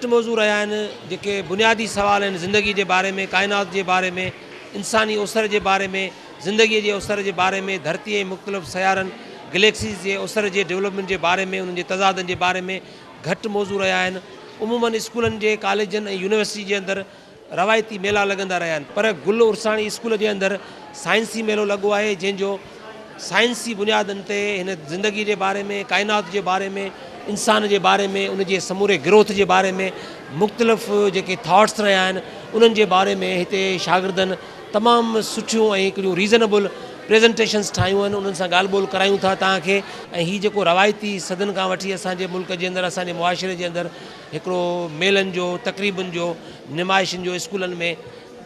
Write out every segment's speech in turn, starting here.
घटि मौज़ू रहिया आहिनि जेके बुनियादी सवाल आहिनि ज़िंदगी जे बारे में, काइनात जे बारे में, इंसानी उसर जे बारे में, ज़िंदगीअ जे उसर जे बारे में, धरतीअ जे मुख़्तलिफ़ सयारनि गैलेक्सीज़ जे उसर जे डेवलपमेंट जे बारे में, उन्हनि जे तज़ादनि जे बारे में घटि मौज़ू रहिया आहिनि। उमूमन स्कूलनि जे कॉलेजनि ऐं यूनिवर्सिटी जे अंदरि रवायती मेला लॻंदा रहिया आहिनि, पर गुल उर्साणी स्कूल जे अंदरि साइंसी मेलो लॻो आहे जंहिंजो साइंसी बुनियादनि ते हिन ज़िंदगी जे बारे में, काइनात जे बारे में, इंसान जे बारे में, उनजे समूरे ग्रोथ जे बारे में मुख़्तलिफ़ जेके थॉट्स रहिया आहिनि उन्हनि जे बारे में हिते शागिर्दनि तमामु सुठियूं ऐं हिकिड़ियूं रीज़नेबल प्रेज़ेंटेशन्स ठाहियूं आहिनि, उन्हनि सां ॻाल्हि ॿोल करायूं था तव्हांखे। ऐं हीअ जेको रवायती सदन खां वठी असांजे मुल्क जे अंदरि, असांजे मुआशिरे जे अंदरि हिकिड़ो मेलनि जो, तक़रीबनि जो, नुमाइशनि जो स्कूलनि में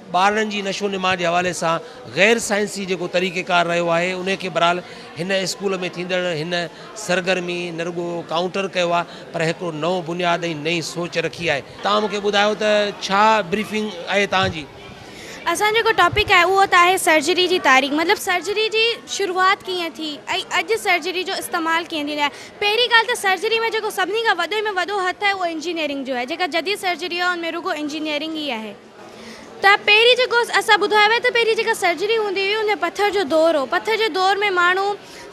ॿारनि जी नशो नुमा जे हवाले सां ग़ैर साइंसी जेको तरीक़ेकार रहियो आहे उन खे बहरहाल हिन स्कूल में थींदड़ हिन सरगर्मी न रुॻो काउंटर कयो आहे, पर हिकिड़ो नओं बुनियाद ऐं नई सोच रखी आहे। तव्हां मूंखे ॿुधायो त छा ब्रीफिंग आहे तव्हांजी? असां जेको टॉपिक आहे उहो त आहे सर्जरी जी तारीख़, मतिलबु सर्जरी जी शुरूआति कीअं थी ऐं अॼु सर्जरी जो इस्तेमालु कीअं थींदो आहे। पहिरीं ॻाल्हि त सर्जरी में जेको सभिनी खां वॾे में वॾो हथु आहे उहो इंजीनियरिंग जो आहे। जेका जदीद सर्जरी आहे उनमें रुॻो इंजीनियरिंग ई आहे। त पहिरीं जेको असां ॿुधायो आहे त पहिरीं जेका सर्जरी हूंदी हुई उन पथर जो दौर हो। पथर जे दौर में माण्हू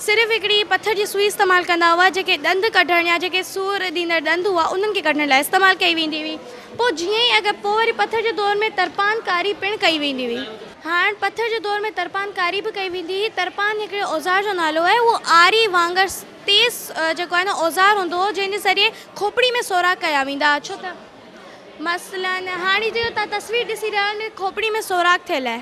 सिर्फ़ु हिकिड़ी पथर जी सुई इस्तेमालु कंदा हुआ, जेके ॾंद कढणु या जेके सूर ॾींदड़ ॾंद हुआ उन्हनि खे कढण लाइ इस्तेमालु कई वेंदी हुई। पोइ जीअं ई अगरि पोइ वरी पथर जे दौर में तरपानकारी पिणु कई वेंदी हुई। हाणे पथर जे दौर में तरपानकारी बि कई वेंदी हुई। तरपान हिकिड़े औज़ार जो नालो आहे, उहो आरी वांगुरु तेज़ जेको आहे न औज़ार हूंदो हो जंहिंजे ज़रिए खोपड़ी में सोराख़ कया वेंदा। छो त मसलन हाणे जो तव्हां तस्वीर ॾिसी रहिया आहियो खोपड़ी में सोराख़ थियल आहे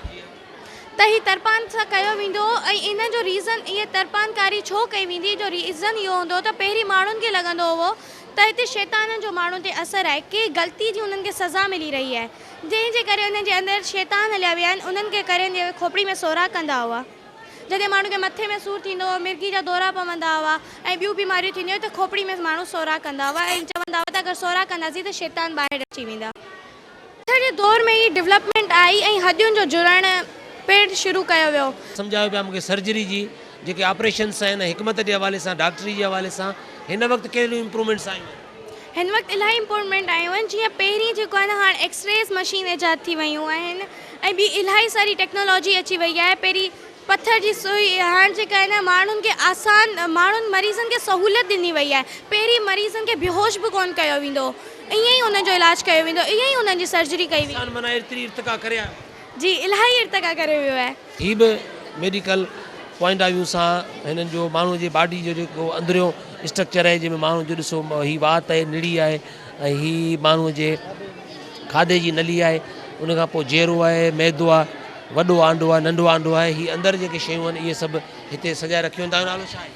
त हीअ तरपान सां कयो वेंदो। ऐं इन जो रीज़न इहे तरपानकारी छो कई वेंदी, जो रीज़न इहो हूंदो त पहिरीं माण्हुनि खे लॻंदो हुओ त हिते शैताननि जो माण्हुनि ते असरु आहे, के ग़लती जी उन्हनि खे सज़ा मिली रही आहे, जंहिंजे करे उन्हनि जे अंदरि शैतान हलिया विया आहिनि। उन्हनि खे करे खोपड़ी में सोराख़ कंदा हुआ। जॾहिं माण्हू खे मथे में सूरु थींदो हुओ, मिर्गी जा दौरा पवंदा हुआ ऐं ॿियूं बीमारियूं थींदियूं त खोपड़ी में माण्हू सोराख़ कंदा हुआ ऐं चवंदा हुआ त अगरि सोराख़ कंदासीं त शैतान ॿाहिरि अची वेंदा। पथर जे दौर में ई डेवलपमेंट आई ऐं हॾियुनि जो जुड़णु पिणु शुरू कयो वियो। सम्झायो पिया मूंखे सर्जरी जी जेके ऑपरेशन्स आहिनि हिकमत जे हवाले सां, डॉक्टरी जे हवाले सां हिन वक़्तु कहिड़ियूं इम्प्रूवमेंट्स आयूं आहिनि? हिन वक़्तु इलाही इम्प्रूवमेंट आयूं आहिनि। जीअं पहिरीं जेको आहे न हाणे एक्सरेज़ मशीन ईजाद थी वियूं आहिनि ऐं ॿी इलाही सारी टेक्नोलॉजी अची वई आहे। पहिरीं पथर जी सुई, हाणे जेका आहे न माण्हुनि खे माण्हुनि मरीज़नि खे सहूलियत ॾिनी वई आहे। पहिरीं मरीज़नि खे बेहोश बि कोन कयो वेंदो, ईअं ई उन्हनि जो इलाजु कयो वेंदो, ईअं ई उन्हनि जी सर्जरी कई वेंदी। माना एतिरी इर्तिका करिया जी, इलाही इर्तिका करे वियो आहे। हीअ बि मेडिकल पॉइंट ऑफ व्यू सां हिननि जो माण्हू जे बॉडी जो जेको अंदरियों स्ट्रक्चर आहे, जंहिंमें माण्हू जो ॾिसो हीअ वात आहे, निड़ी आहे ऐं हीअ माण्हूअ जे खाधे जी नली आहे, उनखां पोइ जेरो आहे, मैदो आहे, वॾो आंडो आहे, नंढो आंडो आहे, हीअ अंदरि जेके शयूं आहिनि इहे सभु हिते सजाए रखियूं आहिनि। तव्हांजो नालो छा आहे?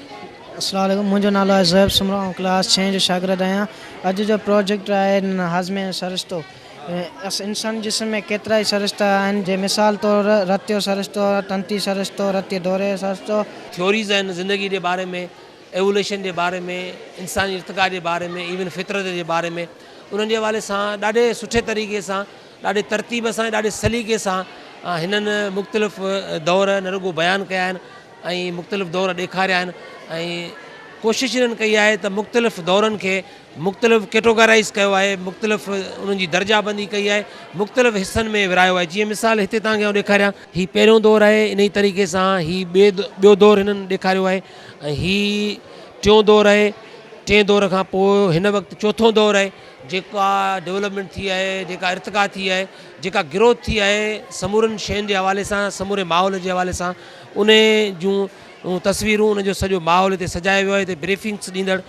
अस्सलाम वालेकुम, मुंहिंजो नालो आहे ज़ैब सुमरा, ऐं क्लास 6 जो शागिर्दु आहियां। अॼु जो प्रोजेक्ट आहे हाज़मे सरिश्तो। इंसान जिस्म में केतिरा ई सरिश्ता आहिनि, जे मिसाल तौर रत्यो सरिश्तो, तंती सरिश्तो, रत्य दौरे सरिश्तो। थ्योरीज़ आहिनि ज़िंदगी जे बारे में, एवोल्यूशन जे बारे में, इंसानी इर्तिका जे बारे में, इवन फितरत जे बारे में। उन्हनि जे हवाले सां ॾाढे सुठे तरीक़े सां, ॾाढे तरतीब सां, ॾाढे सलीक़े सां हिननि मुख़्तलिफ़ दौर न रुॻो बयानु कया आहिनि ऐं मुख़्तलिफ़ दौर ॾेखारिया आहिनि ऐं कोशिशि हिननि कई आहे त मुख़्तलिफ़ दौरनि खे मुख़्तलिफ़ कैटेगराइज़ कयो आहे, मुख़्तलिफ़ उन्हनि जी दर्जाबंदी कई आहे, मुख़्तलिफ़ हिसनि में विरायो आहे। जीअं मिसाल हिते तव्हांखे आउं ॾेखारियां, हीअ पहिरियों दौरु आहे, इन ई तरीक़े सां हीअ ॿियो दौरु हिननि ॾेखारियो आहे ऐं हीअ टियों दौरु आहे। टें दौर खां पोइ हिन वक़्तु चोथों दौरु आहे। जेका डेवलपमेंट थी आहे, जेका इर्तिका थी आहे, जेका ग्रोथ थी आहे समूरनि शयुनि जे हवाले सां, समूरे माहौल जे हवाले सां, उन जूं तस्वीरूं, उनजो सॼो माहौल हिते सजायो वियो आहे। हिते ब्रीफिंग्स ॾींदड़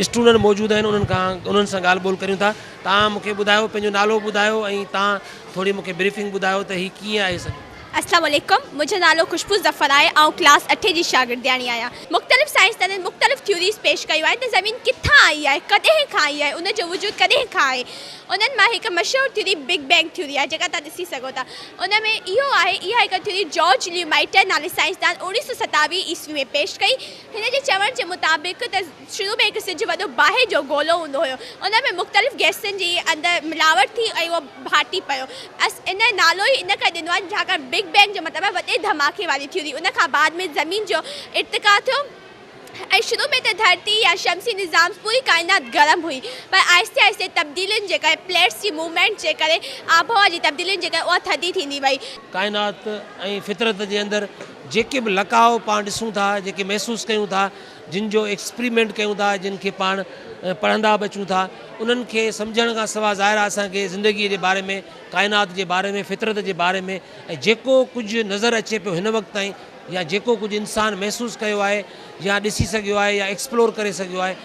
स्टूडेंट मौजूदु आहिनि, उन्हनि सां ॻाल्हि ॿोल करियूं था। तव्हां मूंखे ॿुधायो, पंहिंजो नालो ॿुधायो ऐं तव्हां थोरी मूंखे ब्रीफिंग ॿुधायो त हीअ कीअं आहे सॼो। अस्सलाम वालेकुम, मुंहिंजो नालो खुशबू ज़फ़र आहे ऐं क्लास 8 जी शागिर्दियाणी आहियां। मुख़्तलिफ़ साइंसदाननि मुख़्तलिफ़ थ्योरीज़ पेश कयूं आहिनि त ज़मीन किथां आई आहे, कॾहिं खां आई आहे, उनजो वजूदु कॾहिं खां आहे। उन्हनि मां हिकु मशहूरु थ्योरी बिग बैंग थ्योरी आहे, जेका तव्हां ॾिसी सघो था। उन में इहो आहे, इहा हिकु थ्योरी जॉर्ज ल्यूमाइटर नाले साइंसदान 1927 ईस्वी में पेश कई। हिन जे चवण जे मुताबिक़ त शुरू में हिकु सिज वॾो बाहि जो गोलो हूंदो हुयो, उन में मुख़्तलिफ़ गैसनि जी अंदरि मिलावट थी ऐं उहो फाटी पियो। इन नालो ई इन करे ॾिनो आहे छाकाणि बिग बैंग जो मतिलबु आहे वॾे धमाके वारी थ्योरी। उन खां बाद में ज़मीन जो इर्तिका थियो ऐं शुरू में तो धरती या शमसी निज़ाम पूरी कायनात गर्म हुई, पर आहिस्ते आहिस्ते तब्दीलियुनि जे करे, प्लेट्स जी मूवमेंट जे करे, आबहवा जी तब्दीलियुनि जे करे उहा थधी थींदी वई। काइनात ऐं फितरत जे अंदरि जेके बि लकाव पाण ॾिसूं था, जेके महसूसु कयूं था, जिन जो एक्सपेरिमेंट कयूं था, जिन खे पाण पढ़ंदा बि अचूं था, उन्हनि खे सम्झण खां सवाइ ज़ाहिर आहे असांखे ज़िंदगीअ जे बारे में, काइनात जे बारे में, फितरत जे बारे में ऐं जेको कुझु नज़र अचे पियो हिन वक़्त ताईं, या जेको कुझु इंसानु महसूसु कयो आहे या ॾिसी सघियो आहे या एक्सप्लोर करे सघियो आहे,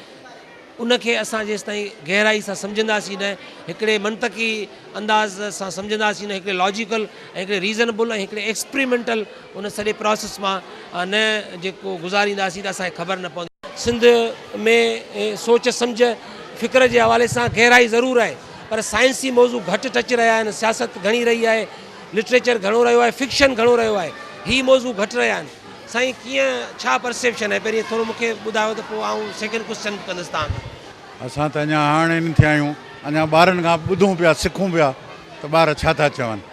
उनखे असां जेसि ताईं गहराई सां सम्झंदासीं न, हिकिड़े मंतकी अंदाज़ सां सम्झंदासीं न, हिकिड़े लॉजिकल ऐं हिकिड़े रीज़नेबल ऐं हिकिड़े एक्सपेरिमेंटल उन सॼे प्रोसेस मां न जेको गुज़ारींदासीं त असांखे ख़बर न पवंदी। सिंध में सोच सम्झ फ़िक्र जे हवाले सां गहराई ज़रूरु आहे, पर साइंसी मौज़ू घटि टच रहिया आहिनि, सियासत घणी रही आहे, लिटरेचर घणो रहियो आहे, फिक्शन घणो रहियो आहे, ही मौज़ू घटि रहिया आहिनि। साईं कीअं छा परसेप्शन आहे, पहिरीं थोरो मूंखे ॿुधायो त पोइ आउं सेकेंड क्वेश्चन कंदुसि तव्हांखे। असां त अञा हाणे न थिया आहियूं, अञा ॿारनि खां ॿुधूं पिया, सिखूं पिया त ॿार छा था चवनि।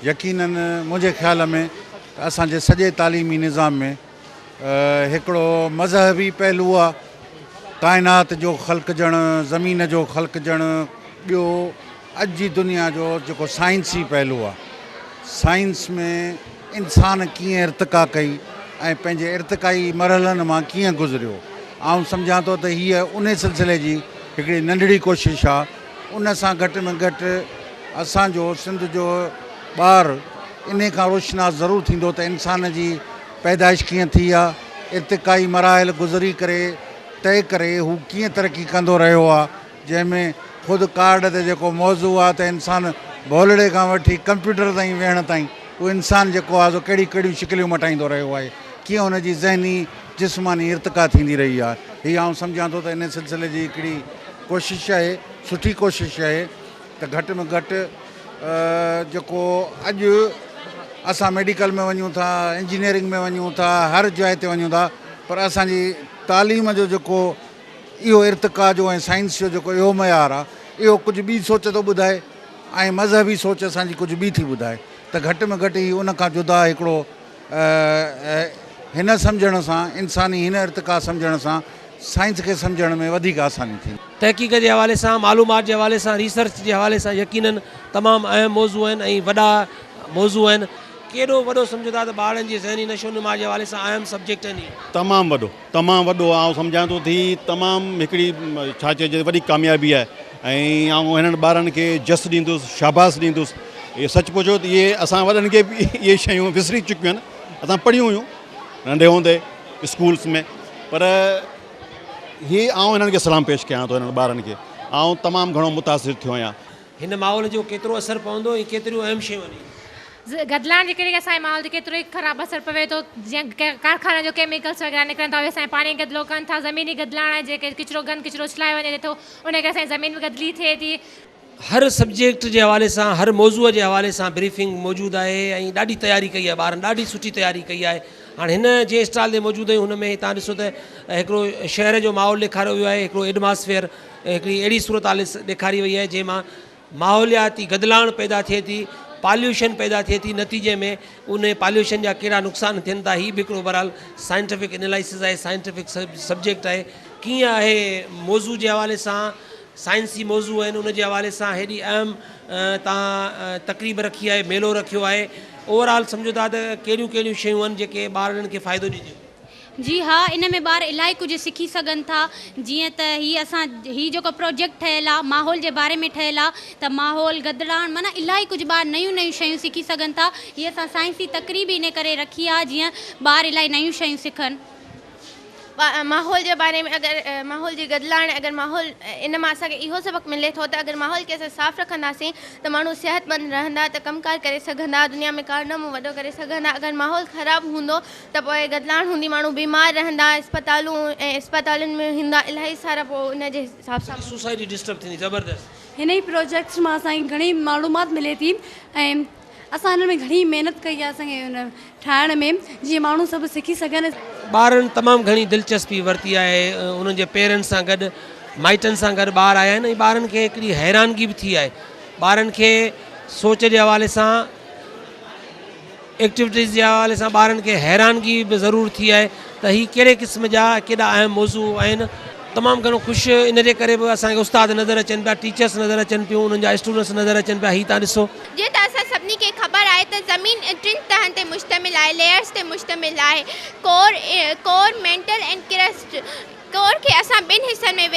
यकीनन मुंहिंजे ख़्याल में त असांजे सॼे तालीमी निज़ाम में हिकिड़ो मज़हबी पहलू आहे, काइनात जो ख़ल्क़जणु, ज़मीन जो ख़ल्क़जणु। ॿियो अॼु जी दुनिया जो जेको साइंसी पहलू आहे, साइंस में इंसान कीअं इर्तिका कई ऐं पंहिंजे इर्तिकाई मरहलनि मां कीअं गुज़रियो। आउं सम्झां थो त हीअ उन सिलसिले जी हिकिड़ी नंढड़ी कोशिशि आहे। उन सां घटि में घटि असांजो सिंध जो ॿारु इन खां रोशनास ज़रूरु थींदो त इंसान जी पैदाइश कीअं थी आहे, इर्तिकाई मराहिल गुज़री करे तय करे हू कीअं तरक़ी कंदो रहियो आहे, जंहिंमें ख़ुदि कार्ड ते जेको मौज़ू आहे त इंसानु भोलड़े खां वठी कंप्यूटर ताईं वेहण ताईं उहो इंसानु जेको आहे सो कहिड़ियूं कहिड़ियूं शिकिलियूं मटाईंदो रहियो आहे, कीअं हुनजी ज़हनी जिस्मानी इर्तिका थींदी रही आहे। हीअ आउं सम्झां थो त इन सिलसिले जी हिकिड़ी कोशिशि आहे, सुठी कोशिशि आहे त घटि में घटि जेको अॼु असां मेडिकल में वञूं था, इंजीनियरिंग में वञूं था, हर जाइ ते वञूं था, पर असांजी तालीम जो जेको इहो इर्तिका जो ऐं साइंस जो जेको इहो मयार आहे, इहो कुझु ॿी सोच थो ॿुधाए ऐं मज़हबी सोच असांजी कुझु ॿी थी ॿुधाए। त घटि में घटि ई उन खां जुदा हिकिड़ो हिन सम्झण सां, इंसानी हिन इर्तिका सम्झण सां साइंस खे सम्झण में वधीक आसानी थी। तहक़ीक़ जे हवाले सां, मालूमात जे हवाले सां, रिसर्च जे हवाले सां यकीनन तमामु अहम मौज़ू आहिनि ऐं वॾा मौज़ू आहिनि। केॾो वॾो सम्झो था त ॿारनि जी ज़हनी नशोनुमा जे हवाले सां अहम सब्जेक्ट आहिनि। तमामु वॾो आउं सम्झां थो थी, तमामु हिकिड़ी छा चइजे वॾी कामयाबी आहे ऐं आउं हिननि ॿारनि खे जस ॾींदुसि, शाबाश ॾींदुसि। इहे सच पुछो त इहे असां वॾनि खे बि इहे शयूं विसरी चुकियूं आहिनि। असां पढ़ियूं हुयूं नंढे हूंदे स्कूल्स में, पर हीअ आउं हिननि खे सलाम पेश कयां थो हिननि ॿारनि खे। आउं तमामु घणो मुतासिर थियो आहियां। हिन माहौल जो केतिरो असरु पवंदो ऐं केतिरियूं अहम शयूं आहिनि। गदलाइण जे करे असांजे माहौल ते केतिरो ई ख़राबु असरु पवे थो। जीअं कारखाने जो केमिकल्स वग़ैरह निकिरनि था, उहे असांजे पाणी गदिलो कनि था। ज़मीनी गदलाइण आहे, जेके किचिरो गंद किचिरो उछलाए वञे थो, उन करे असांजी ज़मीन में गदली थिए थी। हर सब्जेक्ट जे हवाले सां, हर मौज़ूअ जे हवाले सां ब्रीफिंग मौजूदु आहे ऐं ॾाढी तयारी कई आहे ॿारनि, ॾाढी सुठी तयारी कई आहे। हाणे हिन जे स्टॉल ते मौजूदु आहियूं, हुन में तव्हां ॾिसो त हिकिड़ो शहर जो माहौल ॾेखारियो वियो आहे, हिकिड़ो एटमॉस्फेयर, हिकिड़ी अहिड़ी सूरत हाल ॾेखारी वई आहे जंहिंमां माहौलियाती गदलाइण पैदा थिए थी, पॉल्यूशन पैदा थिए थी। नतीजे में उन पॉल्यूशन जा कहिड़ा नुक़सान थियनि था, हीअ बि हिकिड़ो बहरहाल साइंटिफिक एनालिसिस आहे, साइंटिफिक सब्जेक्ट आहे। कीअं आहे मौज़ू जे हवाले सां, साइंसी मौज़ू आहिनि, उन जे हवाले सां हेॾी अहम तव्हां तक़रीब रखी आहे, मेलो रखियो आहे। ओवरऑल सम्झो था त कहिड़ियूं कहिड़ियूं शयूं आहिनि जेके ॿारनि खे फ़ाइदो ॾींदियूं। जी हा, इन में ॿार इलाही कुझु सिखी सघनि था। जीअं त हीअ जेको प्रोजेक्ट ठहियलु आहे माहौल जे बारे में ठहियलु आहे, त माहौल गदलाइण माना इलाही कुझु ॿार नयूं नयूं शयूं सिखी सघनि था। हीअ असां साइंसी तक़रीब इन करे रखी आहे जीअं ॿार इलाही नयूं शयूं सिखनि। माहौल जे बारे में अगरि माहौल जी गदलाइण, अगरि माहौल इन मां असांखे इहो सबक़ु मिले थो त अगरि माहौल खे असां साफ़ु रखंदासीं त माण्हू सिहतमंद रहंदा, त कमकार करे सघंदा, दुनिया में कारनामो वॾो करे सघंदा। अगरि माहौल ख़राबु हूंदो त पोइ गदलाइण हूंदी, माण्हू बीमार रहंदा, अस्पतालुनि में हूंदा इलाही सारा। पोइ उन जे हिसाब सां सोसाइटी डिस्टर्ब थींदी ज़बरदस्त। हिन ई प्रोजेक्ट्स मां असांखे घणी मालूमात मिले थी ऐं असां हिन में घणी महिनत कई आहे असांखे हुन ठाहिण में, जीअं माण्हू सभु सिखी सघनि। ॿारनि तमामु घणी दिलचस्पी वरिती आहे, उन्हनि जे पेरेंट्स सां गॾु, माइटनि सां गॾु ॿार आया आहिनि ऐं ॿारनि खे हिकिड़ी हैरानगी बि थी आहे। ॿारनि खे सोच जे हवाले सां, एक्टिविटीज़ जे हवाले सां ॿारनि खे हैरानगी बि ज़रूरु थी आहे। त ही कहिड़े क़िस्म जा केॾा अहम मौज़ू आहिनि। तमामु घणो ख़ुशि इन जे करे बि असांखे उस्ताद नज़र अचनि पिया, टीचर्स नज़र अचनि पियूं, उन्हनि जा स्टूडेंट्स नज़र अचनि पिया। हीअ तव्हां ॾिसो जीअं त असां सभिनी खे ख़बर आहे त ज़मीन टिनि तहनि ते मुश्तमिल आहे, लेयर्स ते मुश्तमिल आहे। कोर मेंटल ऐं क्रस्ट। कोर खे असां ॿिनि हिसनि में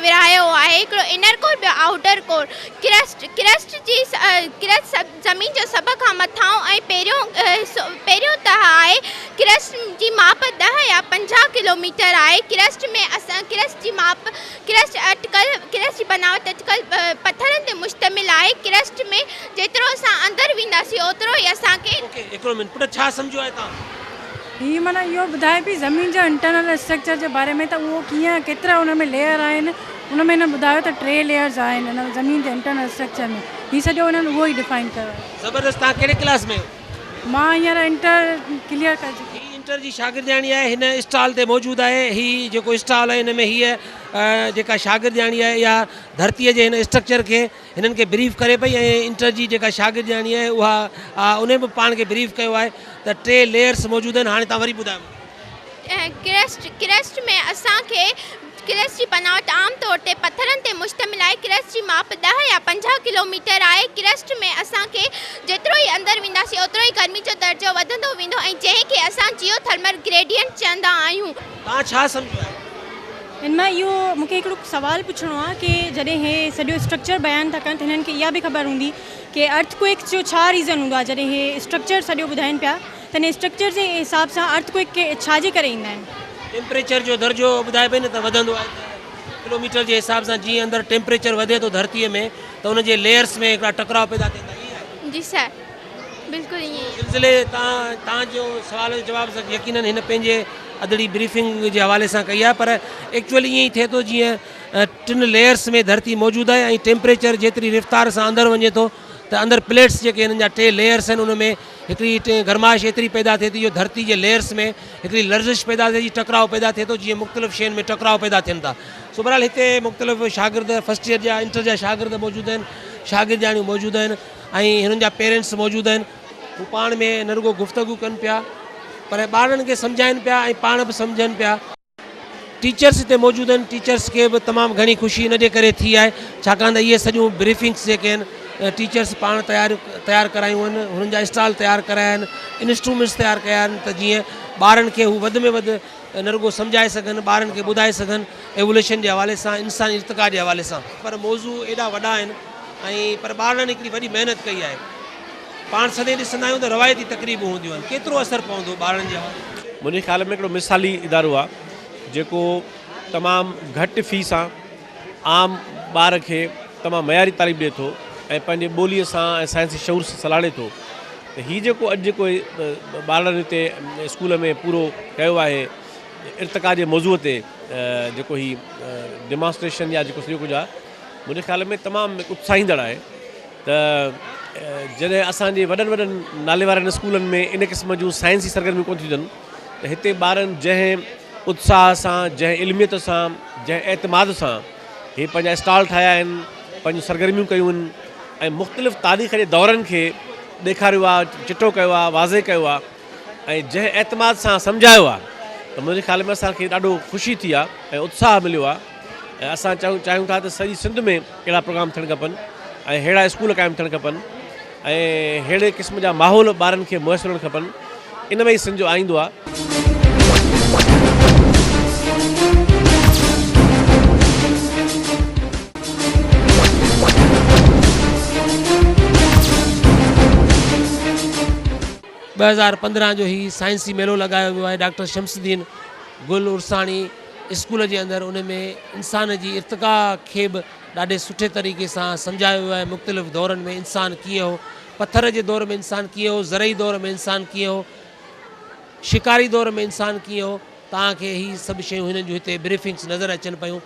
विरहायो आहे, हिकिड़ो इनर कोर ॿियो आउटर कोर। क्रस्ट ज़मीन जो सभ खां मथां ऐं पहिरियों तह आहे। क्रस्ट जी माप 10 या 50 किलोमीटर आहे। क्रस्ट जी बनावट अटकल पत्थरनि ते मुश्तमिल आहे। क्रस्ट में जेतिरो असां अंदरि वेंदासीं ओतिरो ई असांखे। हिकिड़ो मिनट पुट, छा सम्झो आहे तव्हां? हीअ माना इहो ॿुधाए पई ज़मीन जो इंटरनल स्ट्रक्चर जे बारे में, त उहो कीअं केतिरा उन में लेयर आहिनि। उन में हिन ॿुधायो त 3 लेयर्स आहिनि हिन ज़मीन जे इंटरनल स्ट्रक्चर में। हीअ सॼो हुननि उहो ई डिफाइन कयो आहे। ज़बरदस्त। तव्हां कहिड़े क्लास में? मां हींअर इंटर क्लियर करे चुकी। ही इंटर जी शागिर्दियाणी आहे, हिन स्टॉल ते मौजूदु आहे। ही जेको स्टॉल आहे हिन में हीअ जेका शागिर्दियाणी आहे इहा धरतीअ जे हिन स्ट्रक्चर खे हिननि खे ब्रीफ करे पई, ऐं इंटर जी जेका शागिर्दियाणी आहे उहा उन बि पाण खे ब्रीफ कयो आहे त 3 लेयर्स मौजूदु आहिनि। हाणे तव्हां वरी ॿुधायो। क्रस्ट में असांखे क्रस्ट जी बनावट आमतौर ते पत्थरनि ते मुश्तमिल आहे। क्रस्ट जी माप 10 या 50 किलोमीटर आहे। क्रस्ट में असांखे जेतिरो ई अंदरि वेंदासीं ओतिरो ई गर्मी जो दर्जो वधंदो वेंदो, ऐं जंहिंखे असां जियोथर्मल ग्रेडियंट चवंदा आहियूं। तव्हां छा सम्झो आहे? हिन मां इहो मूंखे हिकिड़ो सुवालु पुछिणो आहे कि जॾहिं हे सॼो स्ट्रक्चर बयानु था कनि त हिननि खे इहा बि ख़बर हूंदी कि अर्थक्वेक्स जो छा रीज़न हूंदो आहे। जॾहिं हे स्ट्रक्चर सॼो ॿुधाइनि पिया त हिन स्ट्रक्चर जे हिसाब सां अर्थक्वेक खे छाजे करे ईंदा आहिनि? टेम्परेचर जो दर्जो ॿुधाए पई न त वधंदो आहे। किलोमीटर जे हिसाब सां जीअं अंदरि टेम्परेचर वधे थो धरतीअ में त उनजे लेयर्स में हिकिड़ा टकराव पैदा थियनि था। जी सर, बिल्कुलु ईअं। सिलसिले तव्हांजो सवाल जो जवाब सां यकीनन हिन पंहिंजे अदड़ी ब्रीफिंग जे हवाले सां कई आहे, पर एक्चुअली ईअं ई थिए थो जीअं 3 लेयर्स में धरती मौजूदु आहे ऐं टेम्परेचर जेतिरी रफ़्तार सां अंदरि वञे थो त अंदरि प्लेट्स जेके हिननि जा 3 लेयर्स आहिनि उन में हिकिड़ी गरमाइश एतिरी पैदा थिए थी जो धरती जे लेयर्स में हिकिड़ी लर्ज़िश पैदा थिए थी, टकराव पैदा थिए थो, जीअं मुख़्तलिफ़ शयुनि में टकराव पैदा थियनि था। सो बहरहाल हिते मुख़्तलिफ़ शागिर्द फर्स्ट ईयर जा इंटर जा शागिर्द मौजूदु आहिनि, शागिर्दियाणियूं मौजूदु आहिनि ऐं हिननि जा पेरेंट्स मौजूदु आहिनि। हू पाण में न रुगो गुफ़्तगू कनि पिया पर ॿारनि खे सम्झाइनि पिया ऐं पाण बि सम्झनि पिया। टीचर्स हिते मौजूदु आहिनि, टीचर्स खे बि तमामु घणी ख़ुशी इन जे करे थी आहे छाकाणि त इहे सॼियूं ब्रीफिंग्स जेके आहिनि टीचर्स पाण तयारु करायूं आहिनि, हुननि जा स्टॉल तयारु कराया आहिनि, इंस्ट्रूमेंट्स तयारु कया आहिनि त जीअं ॿारनि खे हू वधि में वधि न रुगो सम्झाए सघनि, ॿारनि खे ॿुधाए सघनि एवोल्यूशन जे हवाले सां, इंसानी इर्तिक़ा जे हवाले सां। पर मौज़ू एॾा वॾा आहिनि ऐं पर ॿारनि हिकिड़ी वॾी महिनत कई आहे। पाण सॼे ॾिसंदा आहियूं त रवायती तक़रीबूं हूंदियूं आहिनि, केतिरो असरु पवंदो ॿारनि जे हवाले? मुंहिंजे ख़्याल में हिकिड़ो मिसाली इदारो आहे जेको तमामु घटि फी सां आम ॿार खे तमामु मयारी तालीम ॾिए थो ऐं पंहिंजे ॿोलीअ सां ऐं साइंसी शऊर सां सलाड़े थो। त हीअ जेको अॼु जेको ॿारनि हिते स्कूल में पूरो कयो आहे इर्तिक़ा जे मौज़ूअ ते जेको हीउ डिमॉन्स्ट्रेशन या जेको सॼो कुझु आहे मुंहिंजे ख़्याल में तमामु उत्साहींदड़ आहे। त जॾहिं असांजे वॾनि नाले वारनि स्कूलनि में इन क़िस्म जूं साइंसी सरगर्मियूं कोन थियूं थियनि त हिते ॿारनि जंहिं उत्साह सां, जंहिं इल्मियत सां, जंहिं एतमाद सां इहे पंहिंजा स्टॉल ठाहिया आहिनि, पंहिंजूं सरगर्मियूं कयूं आहिनि ऐं मुख़्तलिफ़ तारीख़ जे दौरनि खे ॾेखारियो आहे, चिटो कयो आहे, वाज़े कयो आहे ऐं जंहिं एतमाद सां सम्झायो आहे त मुंहिंजे ख़्याल में असांखे ॾाढो ख़ुशी थी आहे ऐं उत्साह मिलियो आहे। ऐं असां चाहियूं था त सॼी सिंध में अहिड़ा प्रोग्राम थियणु खपनि ऐं अहिड़ा स्कूल क़ाइमु थियणु खपनि ऐं अहिड़े क़िस्म जा माहौल ॿारनि खे मुयसरु हुअणु खपनि। इन में ई सिंध जो आईंदो आहे। ॿ 2015 जो ही साइंसी मेलो लॻायो वियो आहे डॉक्टर शमसुद्दीन गुल उर्सानी स्कूल जे अंदरि। उन में इंसान जी इर्तिक़ा खे बि ॾाढे सुठे तरीक़े सां सम्झायो वियो आहे। मुख़्तलिफ़ दौरनि में इंसान कीअं हो, पथर जे दौर में इंसान कीअं हो, ज़रई दौर में इंसान कीअं हो, शिकारी दौर में इंसान कीअं हो। तव्हांखे ही सभु शयूं हिननि जूं हिते ब्रीफिंग्स नज़र अचनि पियूं।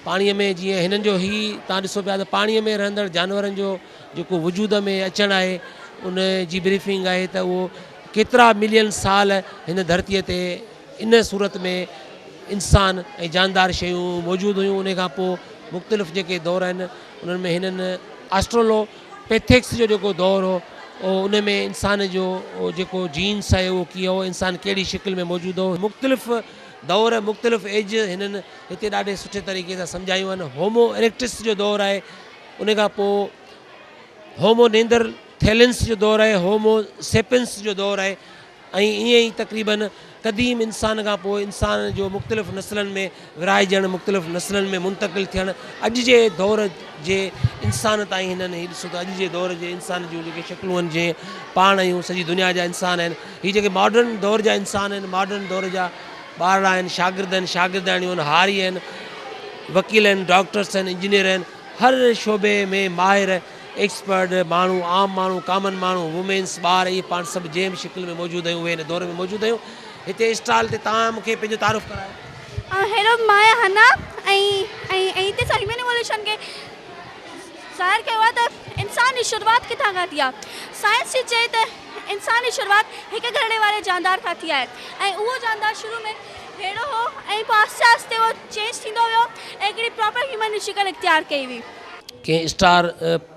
पाणीअ में जीअं हिननि जो ही तव्हां ॾिसो पिया त पाणीअ में रहंदड़ जानवरनि जो जेको वजूद में अचणु आहे उन जी ब्रीफिंग आहे त उहो केतिरा मिलियन साल हिन धरतीअ ते इन सूरत में इंसान ऐं जानदार शयूं मौजूदु हुयूं। उन खां पोइ मुख़्तलिफ़ जेके दौर आहिनि उन्हनि में हिननि ऑस्ट्रोलोपैथिक्स जो जेको दौर हो उन में इंसान जो जेको जीन्स आहे उहो कीअं हो, इंसान कहिड़ी शिकिल में मौजूदु हो, मुख़्तलिफ़ दौर मुख़्तलिफ़ एज हिननि हिते ॾाढे सुठे तरीक़े सां सम्झायूं आहिनि। होमो इरेक्टस जो दौरु आहे, उन खां पोइ होमो नेंदरथैलेंस जो दौरु आहे, होमो सेपियंस जो दौरु आहे, ऐं ईअं ई तक़रीबन क़दीम इंसान खां पोइ इंसान जो मुख़्तलिफ़ नस्लनि में विराइजणु, मुख़्तलिफ़ नस्लनि में मुंतक़िल थियणु, अॼु जे दौर जे इंसान ताईं हिननि हीउ ॾिसो त अॼु जे दौर जे इंसान जूं जेके शकिलूं आहिनि, जीअं पाण आहियूं, सॼी दुनिया जा इंसान आहिनि, हीअ जेके मॉडर्न दौर जा इंसान आहिनि, मॉडर्न दौर जा ॿार आहिनि, शागिर्द आहिनि, शागिर्दाणियूं आहिनि, हारी आहिनि, वकील आहिनि, डॉक्टर्स आहिनि, इंजीनियर आहिनि, हर शोबे में माहिर एक्सपर्ट माण्हू, आम माण्हू, कामन माण्हू, वुमेन्स, ॿार, इहे पाण सभु जंहिं बि शिकिल में मौजूदु आहियूं उहे हिन दौर में मौजूदु आहियूं। हिते स्टॉल ते तव्हां मूंखे पंहिंजो तारुफ़ करायो। हेलो, मां हना ऐं हिते सलमान रिवोल्यूशन खे ज़ाहिर कयो आहे त इंसान जी शुरूआति किथां खां थी आहे। साइंस जी चए त इंसान जी शुरूआति हिकु घणे वारे जानदार खां थी आहे, ऐं उहो जानदार शुरू में अहिड़ो हो ऐं पोइ आहिस्ते आहिस्ते उहो चेंज थींदो वियो ऐं हिकिड़ी प्रॉपर ह्यूमन जी शिकिल इख़्तियार कई हुई। कंहिं स्टार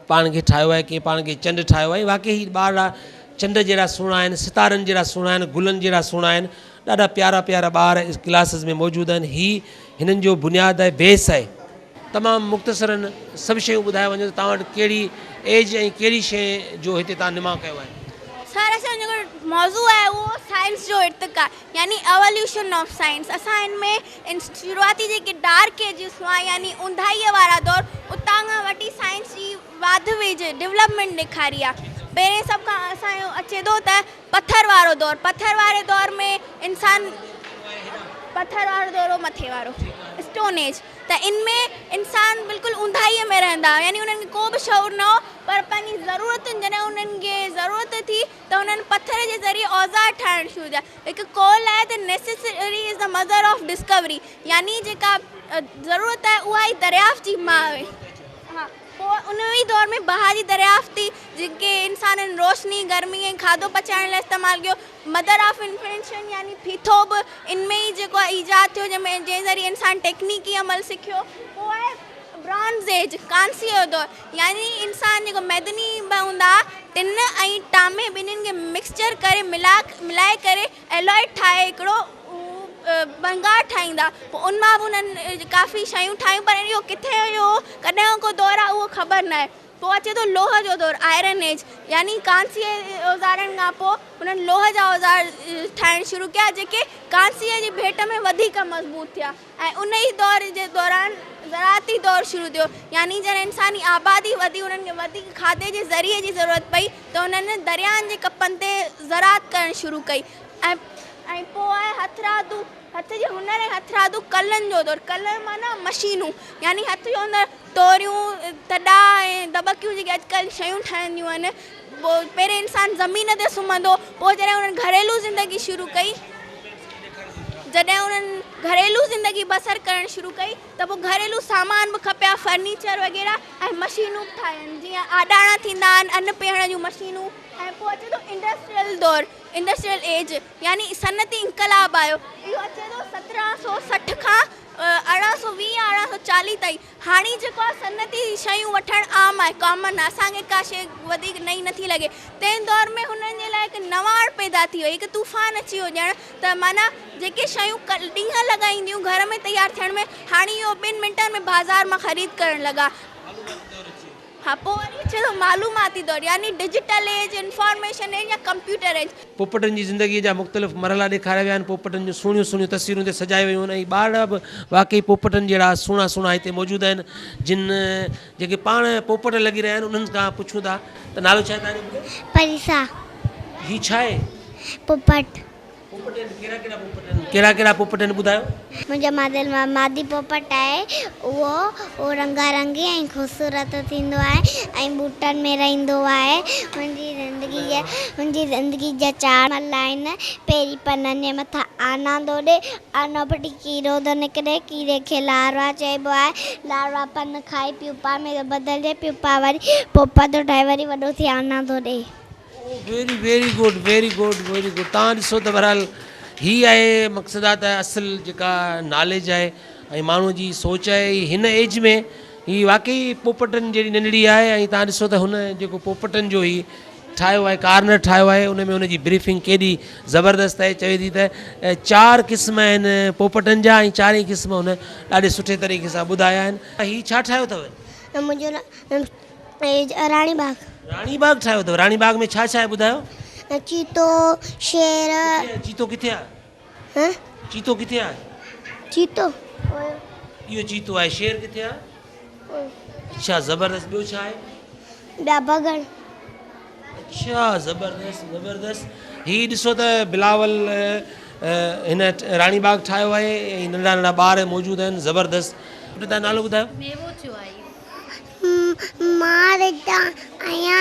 पाण खे ठाहियो आहे, कंहिं पाण खे चंडु ठाहियो आहे, वाक़ई ॿार चंड जहिड़ा सुहिणा आहिनि, सितारनि जहिड़ा सुहिणा आहिनि, गुलनि जहिड़ा सुहिणा आहिनि, ॾाढा प्यारा प्यारा ॿार क्लासिस में मौजूदु आहिनि। हीअ हिननि जो बुनियादु आहे, बेस आहे। तमामु मुख़्तसरनि सभु शयूं ॿुधाए वञो त तव्हां वटि कहिड़ी एज ऐं कहिड़ी शइ जो हिते तव्हां निमा कयो आहे। सर, असांजो जेको मौज़ू आहे उहो साइंस जो इर्तिक़ा यानी एवोल्यूशन ऑफ साइंस। असां हिन में शुरूआती जेके डार्क एजिस हुआ यानी ऊंधाईअ वारा दौर, उतां खां वठी साइंस जी वाध वेझ डेवलपमेंट ॾेखारी आहे। पहिरें सभु खां असांजो अचे थो त पथर वारो दौर। पथर वारे दौर में इंसान, पथर वारो दौर मथे वारो स्टोन एज, त इन में इंसान बिल्कुलु ऊंधाईअ में रहंदा हुआ, यानी उन्हनि खे को बि शौर न हो, पर पंहिंजी ज़रूरतुनि जॾहिं उन्हनि खे ज़रूरत थी त उन्हनि पथर जे ज़रिए औज़ार ठाहिणु शुरू कया। हिकु कॉल आहे त necessary is the mother of discovery, यानी जेका ज़रूरत आहे उहा ई दरियाफ़्त जी माउ आहे। हा, पोइ उन ई दौर में बहा जी दरियाफ़्त थी, जेके इंसाननि रोशनी, गर्मी ऐं खाधो पचाइण लाइ इस्तेमालु कयो। मदर ऑफ इन्वेंशन यानी फीथो बि इन में ई जेको आहे ईजाद थियो, जंहिं ज़रिए इंसान टेक्निकी अमल सिखियो। पोइ आहे ब्रॉन्ज़ एज, कांसीअ जो दौर, यानी इंसान जेको मैदनी ॿ हूंदा टिन ऐं टामे ॿिन्हिनि खे मिक्सचर करे मिलाए करे एलॉइड ठाहे हिकिड़ो भंगार ठाहींदा। पोइ उन मां बि उन्हनि काफ़ी शयूं ठाहियूं, पर इहो किथे हुयो, कॾहिं को दौर आहे उहो ख़बर न आहे। पोइ अचे थो लोह जो दौरु, आयरन एज, यानी कांसीअ औज़ारनि खां पोइ उन्हनि लोह जा औज़ार ठाहिणु शुरू कया, जेके कांसीअ जी भेट में वधीक मज़बूत थिया। ऐं उन ई दौर जे दौरान ज़राती दौरु शुरू थियो, यानी जॾहिं इंसानी आबादी वधी, उन्हनि खे वधीक खाधे जे ज़रिए जी ज़रूरत पई, त उन्हनि दरियाहनि जे कपनि ते ज़रात करणु शुरू कई। ऐं पोइ आहे हथरादू, हथ जे हुनर ऐं हथरादू कलनि जो दौरु। कलर माना मशीनूं, यानी हथ जो अंदरि तोरियूं, तॾा ऐं दॿकियूं जेके अॼुकल्ह शयूं ठहंदियूं आहिनि। पोइ पहिरें इंसानु ज़मीन ते सुम्हंदो, पोइ जॾहिं उन्हनि घरेलू ज़िंदगी शुरू कई, जॾहिं उन्हनि घरेलू ज़िंदगी बसर करणु शुरू कई, त पोइ घरेलू सामान बि खपिया, फर्नीचर वग़ैरह ऐं मशीनूं बि ठाहिनि, जीअं आॾाणा थींदा आहिनि, अन्न पीअण जूं मशीनूं। ऐं पोइ अचे थो इंडस्ट्रियल दौरु, इंडस्ट्रियल एज, यानी सनती इनकलाब आयो। इहो अचे थो 1760 खां 1820 1840 ताईं। हाणे जेको आहे सनती शयूं वठणु आम आहे, कॉमन आहे, असांखे का शइ वधीक नई नथी लॻे। तंहिं दौर में हुननि जे लाइ हिकु नवाड़ पैदा थी वई, हिकु तूफ़ान अची वियो ॼण त माना जेके शयूं ॾींहं लॻाईंदियूं घर में तयारु थियण में, हाणे इहो 2 मिंटनि में बाज़ार मां ख़रीद करणु लॻा। हाँ, पोइ वरी अचे थो मालूमाती दौरु, यानी डिजिटल एज, इंफॉर्मेशन एज या कंप्यूटर एज। पोपटनि जी ज़िंदगीअ जा मुख़्तलिफ़ मरहला ॾेखारिया विया आहिनि, पोपटनि जूं सुहिणियूं सुहिणियूं तस्वीरूं ते सजाए वियूं आहिनि, ऐं ॿार बि वाक़ई पोपटनि जहिड़ा सुहिणा सुहिणा हिते मौजूदु आहिनि। जिन जेके पाण पोपट लॻी रहिया आहिनि उन्हनि खां पुछूं था त नालो छा आहे तव्हांजो? परिसा। हीउ छा आहे? पोपट। पोपट कहिड़ा कहिड़ा पोपट आहिनि ॿुधायो? मुंहिंजो मादी पोपट आहे, उहो रंगारंगी ऐं ख़ूबसूरत थींदो आहे ऐं ॿूटनि में रहंदो आहे। मुंहिंजी ज़िंदगी जा 4 मरहला आहिनि। पहिरीं पननि जे मथां आना थो ॾे, आनो पटी कीड़ो थो निकिरे, कीड़े खे लारवा चइबो आहे। लारवा पन खाई प्यूपा में बदिलजे, प्यूपा वरी पोपट थो ठहे, वरी वॾो थी आना थो ॾे। Very good very good very good. तव्हां ॾिसो त बहरहाल हीअ आहे मक़सदात आहे, असुल जेका नॉलेज आहे ऐं माण्हूअ जी सोच आहे। हिन एज में हीअ वाक़ई पोपटनि जहिड़ी नंढड़ी आहे, ऐं तव्हां ॾिसो त हुन जेको पोपटनि जो ही ठाहियो आहे, कार्नर ठाहियो आहे, उन में उनजी ब्रीफिंग केॾी ज़बरदस्त आहे। चवे थी त 4 क़िस्म आहिनि पोपटनि जा ऐं 4 ई क़िस्म हुन ॾाढे सुठे तरीक़े सां ॿुधाया आहिनि। हीअ छा ठाहियो अथव? मुंहिंजो राणी बाग। राणी बाग ठाहियो अथव। राणी बाग में छा छा आहे ॿुधायो? चीतो, शेर। चीतो किथे आहे? चीतो किथे आहे? चीतो इहो चीतो आहे। शेर किथे आहे? अच्छा ज़बरदस्त। ॿियो छा आहे? ॿिया बगड़। अच्छा ज़बरदस्त ज़बरदस्त। हीअ ॾिसो त बिलावल हिन राणी बाग ठाहियो आहे ऐं नंढा नंढा ॿार मौजूदु आहिनि। ज़बरदस्त। तव्हां नालो ॿुधायो? मां रिता आहियां।